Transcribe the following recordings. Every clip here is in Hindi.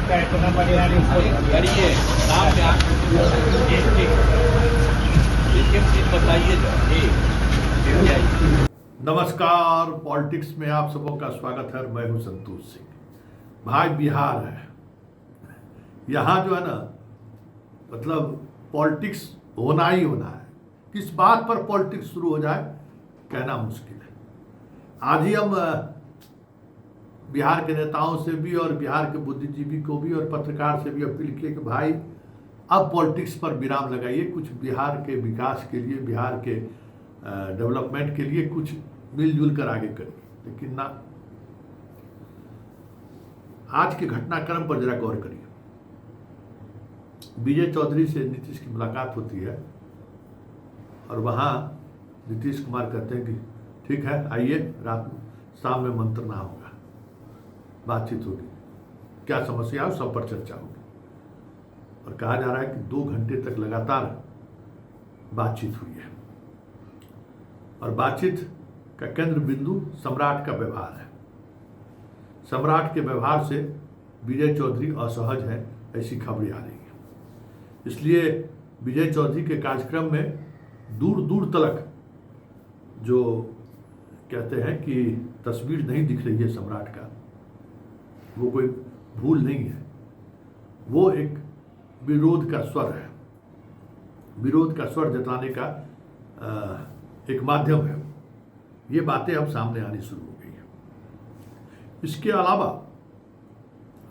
करिए नाम क्या? ठीक बताइए। नमस्कार, पॉलिटिक्स में आप सबों का स्वागत है। मैं हूं संतोष सिंह। भाई बिहार है, यहाँ जो है ना, मतलब पॉलिटिक्स होना ही होना है। किस बात पर पॉलिटिक्स शुरू हो जाए कहना मुश्किल है। आज ही हम बिहार के नेताओं से भी और बिहार के बुद्धिजीवी को भी और पत्रकार से भी अपील किए कि भाई अब पॉलिटिक्स पर विराम लगाइए, कुछ बिहार के विकास के लिए, बिहार के डेवलपमेंट के लिए कुछ मिलजुल कर आगे करिए। लेकिन ना, आज के घटनाक्रम पर जरा गौर करिए। विजय चौधरी से नीतीश की मुलाकात होती है और वहाँ नीतीश कुमार कहते हैं कि ठीक है, आइए, रात शाम में मंत्रणा होगा, बातचीत होगी, क्या समस्या हो सब पर चर्चा होगी। और कहा जा रहा है कि 2 घंटे तक लगातार बातचीत हुई है और बातचीत का केंद्र बिंदु सम्राट का व्यवहार है। सम्राट के व्यवहार से विजय चौधरी असहज हैं, ऐसी खबरें आ रही हैं। इसलिए विजय चौधरी के कार्यक्रम में दूर दूर तक जो कहते हैं कि तस्वीर नहीं दिख रही है सम्राट का, वो कोई भूल नहीं है, वो एक विरोध का स्वर है, विरोध का स्वर जताने का एक माध्यम है। ये बातें अब सामने आनी शुरू हो गई हैं। इसके अलावा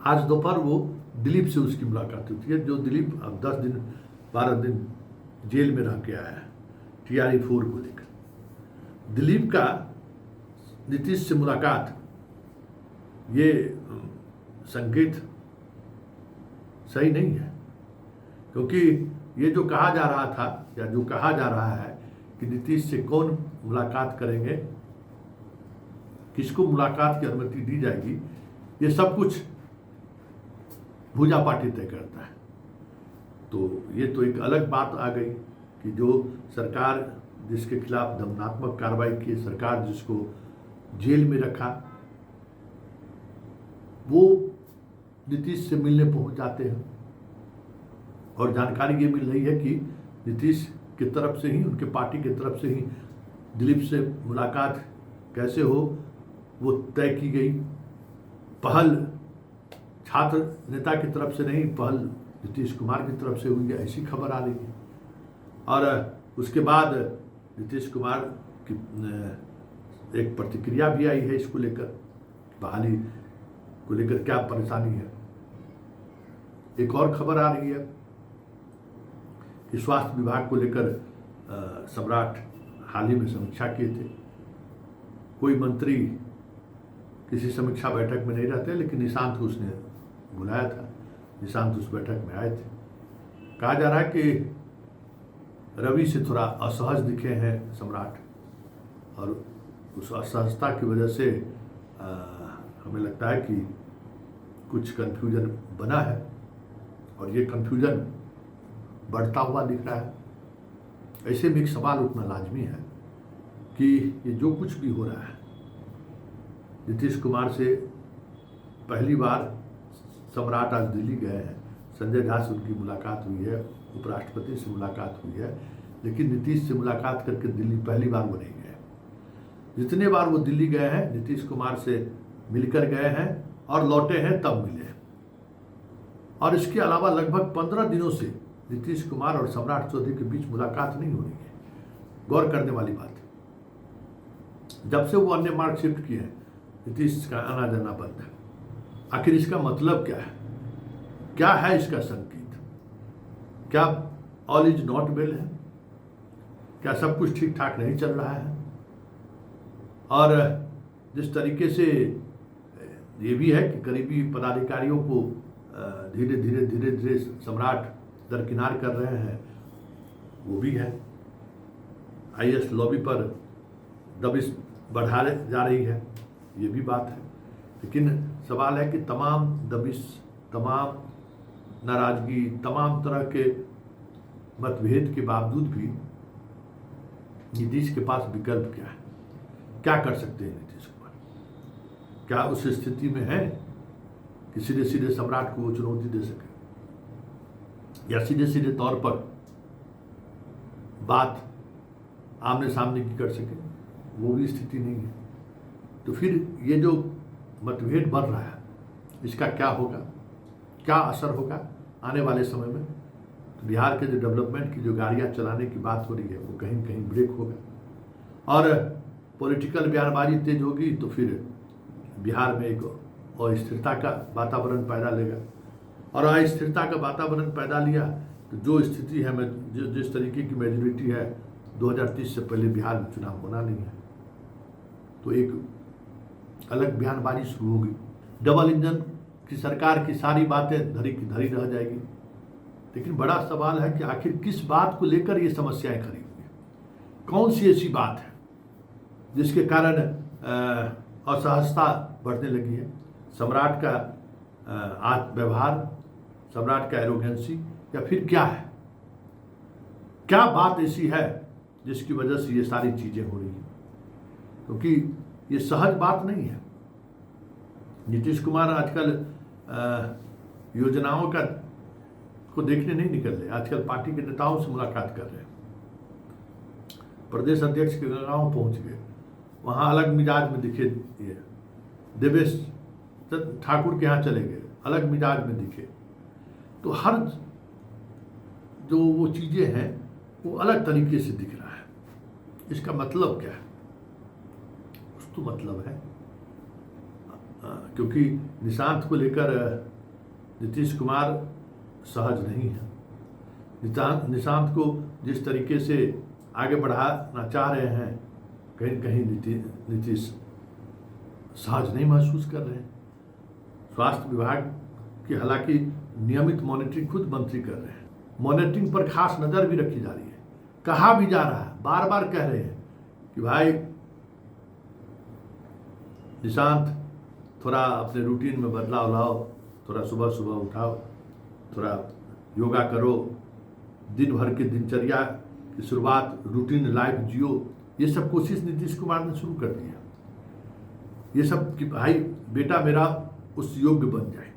आज दोपहर वो दिलीप से उसकी मुलाकात होती है, जो दिलीप अब 10 दिन 12 दिन जेल में रह के आया है TRE 4 को लेकर। दिलीप का नीतीश से मुलाकात, ये संकेत सही नहीं है, क्योंकि ये जो कहा जा रहा था या जो कहा जा रहा है कि नीतीश से कौन मुलाकात करेंगे, किसको मुलाकात की अनुमति दी जाएगी, ये सब कुछ भूजा पार्टी तय करता है। तो ये तो एक अलग बात आ गई कि जो सरकार जिसके खिलाफ दमनात्मक कार्रवाई की, सरकार जिसको जेल में रखा, वो नीतीश से मिलने पहुंच जाते हैं। और जानकारी ये मिल रही है कि नीतीश की तरफ से ही, उनके पार्टी की तरफ से ही दिलीप से मुलाकात कैसे हो वो तय की गई। पहल छात्र नेता की तरफ से नहीं, पहल नीतीश कुमार की तरफ से हुई है, ऐसी खबर आ रही है। और उसके बाद नीतीश कुमार की एक प्रतिक्रिया भी आई है इसको लेकर, बहाली को लेकर क्या परेशानी है। एक और खबर आ रही है कि स्वास्थ्य विभाग को लेकर सम्राट हाल ही में समीक्षा किए थे। कोई मंत्री किसी समीक्षा बैठक में नहीं रहते, लेकिन निशांत को उसने बुलाया था, निशांत उस बैठक में आए थे। कहा जा रहा है कि रवि से थोड़ा असहज दिखे हैं सम्राट, और उस असहजता की वजह से हमें लगता है कि कुछ कन्फ्यूजन बना है और ये कन्फ्यूजन बढ़ता हुआ दिख रहा है। ऐसे में एक सवाल उठना लाजमी है कि ये जो कुछ भी हो रहा है, नीतीश कुमार से पहली बार सम्राट आज दिल्ली गए हैं, संजय झा से उनकी मुलाकात हुई है, उपराष्ट्रपति से मुलाकात हुई है, लेकिन नीतीश से मुलाकात करके दिल्ली पहली बार वो नहीं गए। जितने बार वो दिल्ली गए हैं, नीतीश कुमार से मिलकर गए हैं और लौटे हैं तब मिले। और इसके अलावा लगभग 15 दिनों से नीतीश कुमार और सम्राट चौधरी के बीच मुलाकात नहीं हो रही है। गौर करने वाली बात है। जब से वो अन्य मार्ग शिफ्ट किए हैं, नीतीश का आना जाना बंद है। आखिर इसका मतलब क्या है? क्या है इसका संकेत? क्या ऑल इज नॉट वेल है? क्या सब कुछ ठीक ठाक नहीं चल रहा है? और जिस तरीके से ये भी है कि करीबी पदाधिकारियों को धीरे धीरे सम्राट दरकिनार कर रहे हैं, वो भी है। IAS लॉबी पर दबिश बढ़ा जा रही है, ये भी बात है। लेकिन सवाल है कि तमाम दबिश, तमाम नाराजगी, तमाम तरह के मतभेद के बावजूद भी नीतीश के पास विकल्प क्या है? क्या कर सकते हैं नीतीश कुमार? क्या उस स्थिति में है कि सीधे सीधे सम्राट को वो चुनौती दे सके या सीधे सीधे तौर पर बात आमने सामने की कर सके, वो भी स्थिति नहीं है। तो फिर ये जो मतभेद बढ़ रहा है, इसका क्या होगा, क्या असर होगा आने वाले समय में? तो बिहार के जो डेवलपमेंट की जो गाड़ियाँ चलाने की बात हो रही है, वो कहीं कहीं ब्रेक होगा और पॉलिटिकल बयानबाजी तेज होगी, तो फिर बिहार में एक अस्थिरता का वातावरण पैदा लेगा और अस्थिरता का वातावरण पैदा लिया तो जो स्थिति है, जिस तरीके की मेजोरिटी है, 2030 से पहले बिहार में चुनाव होना नहीं है। तो एक अलग बयानबाजी शुरू होगी। डबल इंजन की सरकार की सारी बातें धरी की धरी रह जाएगी। लेकिन बड़ा सवाल है कि आखिर किस बात को लेकर ये समस्याएं खड़ी हुई हैं? कौन सी ऐसी बात है जिसके कारण असहजता बढ़ने लगी है? सम्राट का व्यवहार, सम्राट का एरोगेंसी, या फिर क्या है? क्या बात ऐसी है जिसकी वजह से ये सारी चीजें हो रही हैं? क्योंकि ये सहज बात नहीं है। नीतीश कुमार आजकल योजनाओं को देखने नहीं निकल रहे, आजकल पार्टी के नेताओं से मुलाकात कर रहे हैं। प्रदेश अध्यक्ष के गांव पहुंच गए, वहां अलग मिजाज में दिखे। ये देवेश ठाकुर के यहाँ चले गए, अलग मिजाज में दिखे। तो हर जो वो चीजें हैं वो अलग तरीके से दिख रहा है। इसका मतलब क्या है? कुछ तो मतलब है, क्योंकि निशांत को लेकर नीतीश कुमार सहज नहीं है। निशांत को जिस तरीके से आगे बढ़ाना चाह रहे हैं, कहीं कहीं नीतीश सहज नहीं महसूस कर रहे हैं। स्वास्थ्य विभाग की हालांकि नियमित मॉनिटरिंग खुद मंत्री कर रहे हैं, मॉनिटरिंग पर खास नज़र भी रखी जा रही है। कहा भी जा रहा है, बार बार कह रहे हैं कि भाई निशांत थोड़ा अपने रूटीन में बदलाव लाओ, थोड़ा सुबह सुबह उठाओ, थोड़ा योगा करो, दिन भर की दिनचर्या की शुरुआत रूटीन लाइफ जियो। ये सब कोशिश नीतीश कुमार ने शुरू कर दी है। ये सब कि भाई बेटा मेरा उस योग्य बन जाए,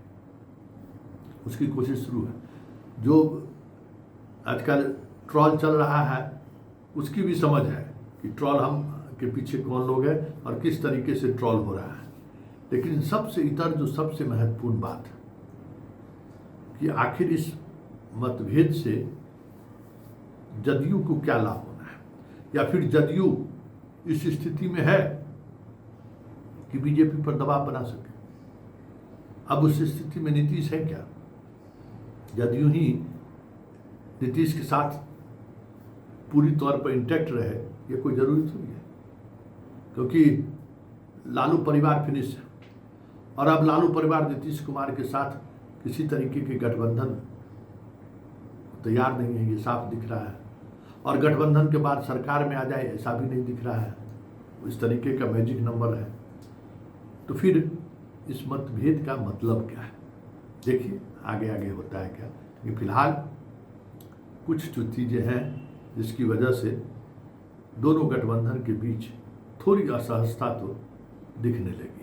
उसकी कोशिश शुरू है। जो आजकल ट्रॉल चल रहा है, उसकी भी समझ है कि ट्रॉल हम के पीछे कौन लोग हैं और किस तरीके से ट्रॉल हो रहा है। लेकिन सबसे इतर जो सबसे महत्वपूर्ण बात है कि आखिर इस मतभेद से जदयू को क्या लाभ होना है, या फिर जदयू इस स्थिति में है कि बीजेपी पर दबाव बना सके। अब उस स्थिति में नीतीश है क्या? जदयू ही नीतीश के साथ पूरी तौर पर इंटैक्ट रहे, ये कोई जरूरी थोड़ी है, क्योंकि लालू परिवार फिनिश है और अब लालू परिवार नीतीश कुमार के साथ किसी तरीके के गठबंधन तैयार नहीं है, ये साफ दिख रहा है। और गठबंधन के बाद सरकार में आ जाए ऐसा भी नहीं दिख रहा है। इस तरीके का मैजिक नंबर है। तो फिर इस मतभेद का मतलब क्या है? देखिए आगे आगे होता है क्या। लेकिन फिलहाल कुछ जो चीज़ें हैं जिसकी वजह से दोनों गठबंधन के बीच थोड़ी असहजता तो दिखने लगी।